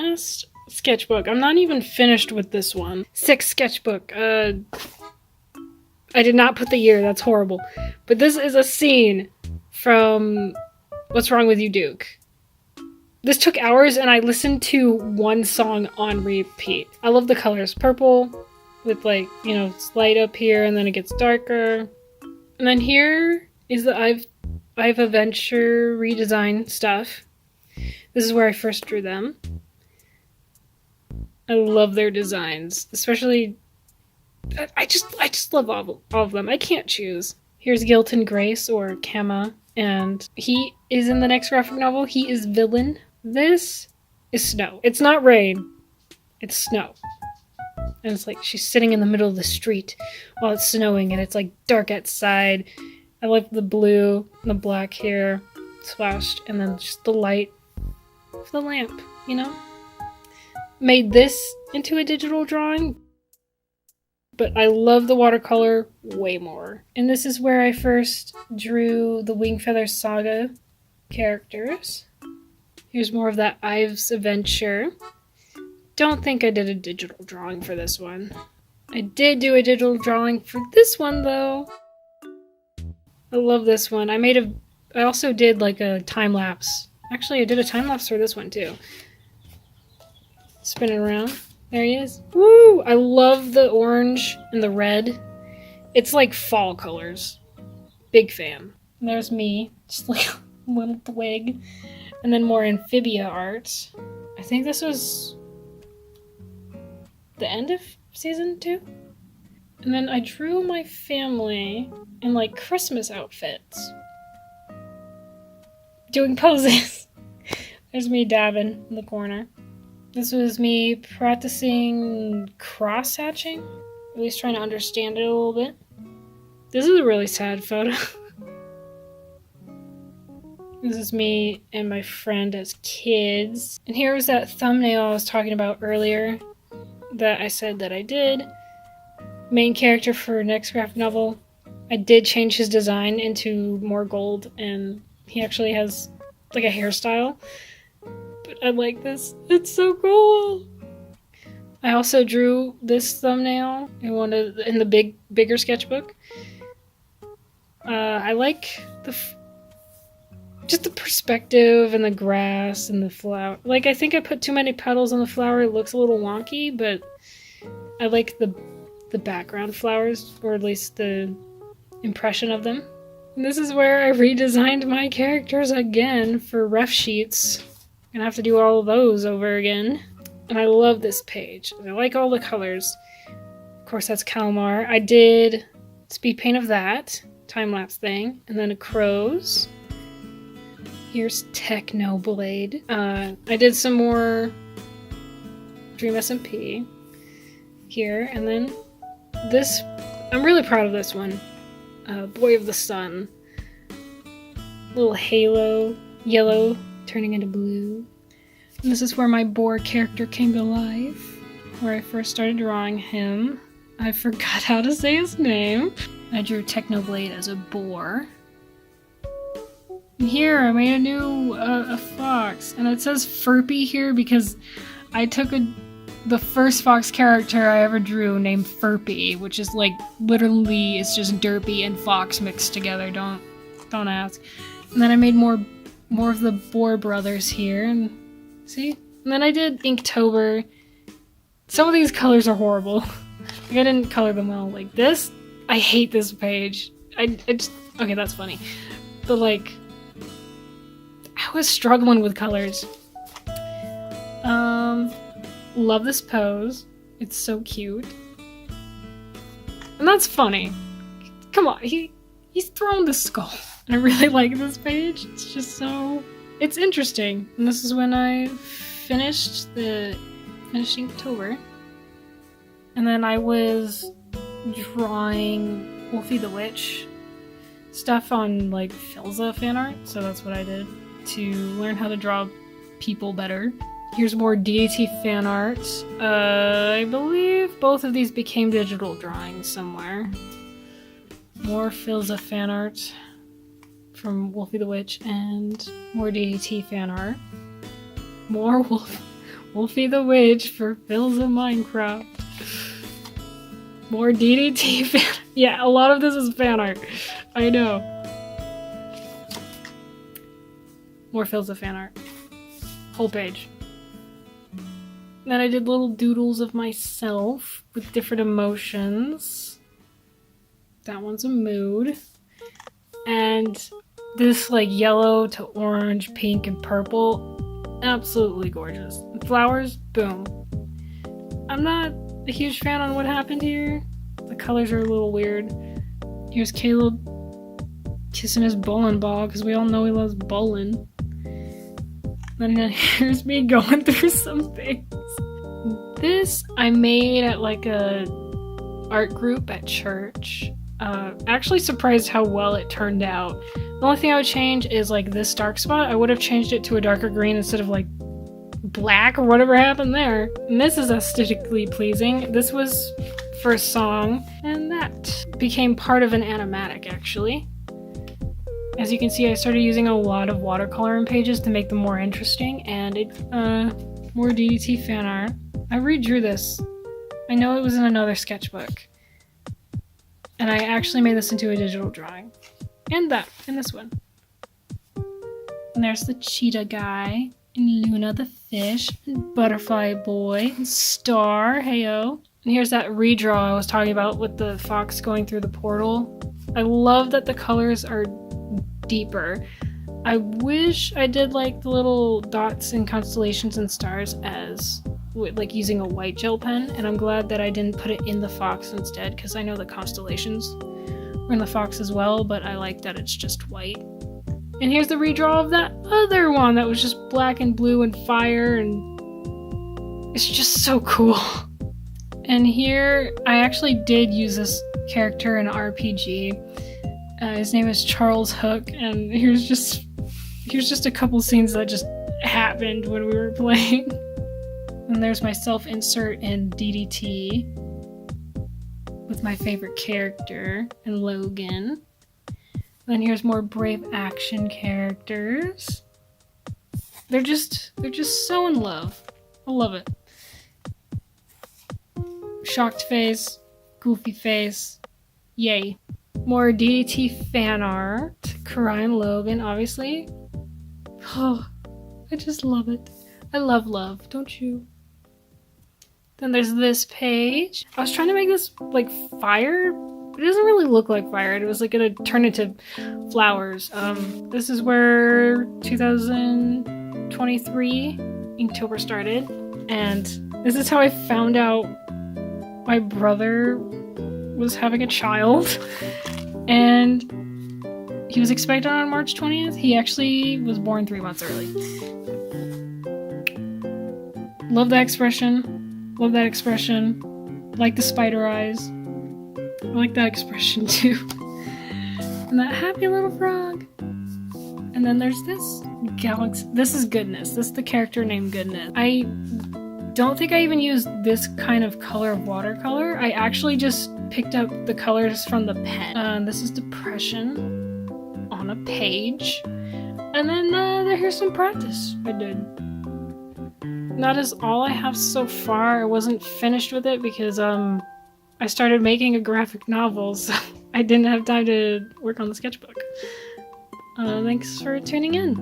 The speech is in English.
Last sketchbook. I'm not even finished with this one. 6th sketchbook. I did not put the year. That's horrible. But this is a scene from What's Wrong with You, Duke? This took hours and I listened to one song on repeat. I love the colors. Purple with like, it's light up here and then it gets darker. And then here is the I've Adventure redesign stuff. This is where I first drew them. I love their designs, especially I just love all of them. I can't choose. Here's Guilt and Grace, or Kama, and he is in the next graphic novel. He is villain. This is snow. It's not rain. It's snow. And it's like she's sitting in the middle of the street while it's snowing and it's like dark outside. I like the blue and the black here splashed, and then just the light of the lamp, Made this into a digital drawing, but I love the watercolor way more. And this is where I first drew the Wingfeather Saga characters. Here's more of that Ives Adventure. Don't think I did a digital drawing for this one. I did do a digital drawing for this one, though. I love this one. I also did like a time lapse. Actually, I did a time lapse for this one, too. Spin it around. There he is. Woo! I love the orange and the red. It's like fall colors. Big fan. And there's me, just like a little twig. And then more amphibia art. I think this was the end of season 2. And then I drew my family in like Christmas outfits. Doing poses. There's me dabbing in the corner. This was me practicing cross-hatching, at least trying to understand it a little bit. This is a really sad photo. This is me and my friend as kids. And here was that thumbnail I was talking about earlier that I said that I did. Main character for next graphic novel. I did change his design into more gold, and he actually has like a hairstyle. I like this. It's so cool. I also drew this thumbnail in the bigger sketchbook. I like just the perspective and the grass and the flower. Like, I think I put too many petals on the flower. It looks a little wonky, but I like the background flowers, or at least the impression of them. And this is where I redesigned my characters again for ref sheets. Gonna have to do all of those over again. And I love this page. I like all the colors. Of course, that's Kalmar. I did speed paint of that time-lapse thing. And then a crow's. Here's Technoblade. I did some more Dream SMP here. And then this, I'm really proud of this one. Boy of the Sun. Little halo, yellow turning into blue. And this is where my boar character came to life, where I first started drawing him. I forgot how to say his name. I drew Technoblade as a boar. And here I made a new a fox, and it says Furpy here because I took the first fox character I ever drew named Furpy, which is like literally it's just Derpy and fox mixed together. Don't ask. And then I made more of the Boar brothers here, and see? And then I did Inktober. Some of these colors are horrible. Like, I didn't color them well. Like this, I hate this page. I just, okay, that's funny. But like, I was struggling with colors. Love this pose. It's so cute. And that's funny. Come on, he's thrown the skull. And I really like this page. It's just so... It's interesting. And this is when I finished Inktober. And then I was drawing Wolfie the Witch stuff on like Filza fan art. So that's what I did to learn how to draw people better. Here's more deity fan art. I believe both of these became digital drawings somewhere. More Filza fan art from Wolfie the Witch, and more DAT fan art. More Wolfie the Witch fulfills a Minecraft. More DDT fan. Yeah, a lot of this is fan art. I know. More fills of fan art. Whole page. Then I did little doodles of myself with different emotions. That one's a mood. And this like yellow to orange, pink, and purple. Absolutely gorgeous. And flowers, boom. I'm not a huge fan on what happened here. The colors are a little weird. Here's Caleb kissing his bowling ball because we all know he loves bowling. And then here's me going through some things. This I made at like a art group at church. Actually surprised how well it turned out. The only thing I would change is like this dark spot. I would have changed it to a darker green instead of like black or whatever happened there. And this is aesthetically pleasing. This was for a song, and that became part of an animatic actually. As you can see, I started using a lot of watercolor in pages to make them more interesting, and more DDT fan art. I redrew this. I know it was in another sketchbook. And I actually made this into a digital drawing. And this one. And there's the cheetah guy, and Luna the fish, and Butterfly Boy, and Star, heyo. And here's that redraw I was talking about with the fox going through the portal. I love that the colors are deeper. I wish I did like the little dots and constellations and stars as like using a white gel pen, and I'm glad that I didn't put it in the fox instead, because I know the constellations were in the fox as well, but I like that it's just white. And here's the redraw of that other one that was just black and blue and fire, and it's just so cool. And here I actually did use this character in RPG. His name is Charles Hook, and here's just a couple scenes that just happened when we were playing. And there's my self-insert in DDT with my favorite character and Logan. Then here's more Brave Action characters. They're just so in love. I love it. Shocked face, goofy face, yay. More DDT fan art. Karai and Logan, obviously. Oh, I just love it. I love love, don't you? Then there's this page. I was trying to make this like fire, but it doesn't really look like fire. It was like gonna turn into flowers. This is where 2023 Inktober started, and this is how I found out my brother was having a child, and he was expected on March 20th. He actually was born 3 months early. Love that expression. Love that expression. Like the spider eyes. I like that expression too. And that happy little frog. And then there's this galaxy. This is Goodness. This is the character named Goodness. I don't think I even used this kind of color of watercolor. I actually just picked up the colors from the pen. This is Depression on a page. And then here's some practice I did. That is all I have so far. I wasn't finished with it because I started making a graphic novel, so I didn't have time to work on the sketchbook. Thanks for tuning in.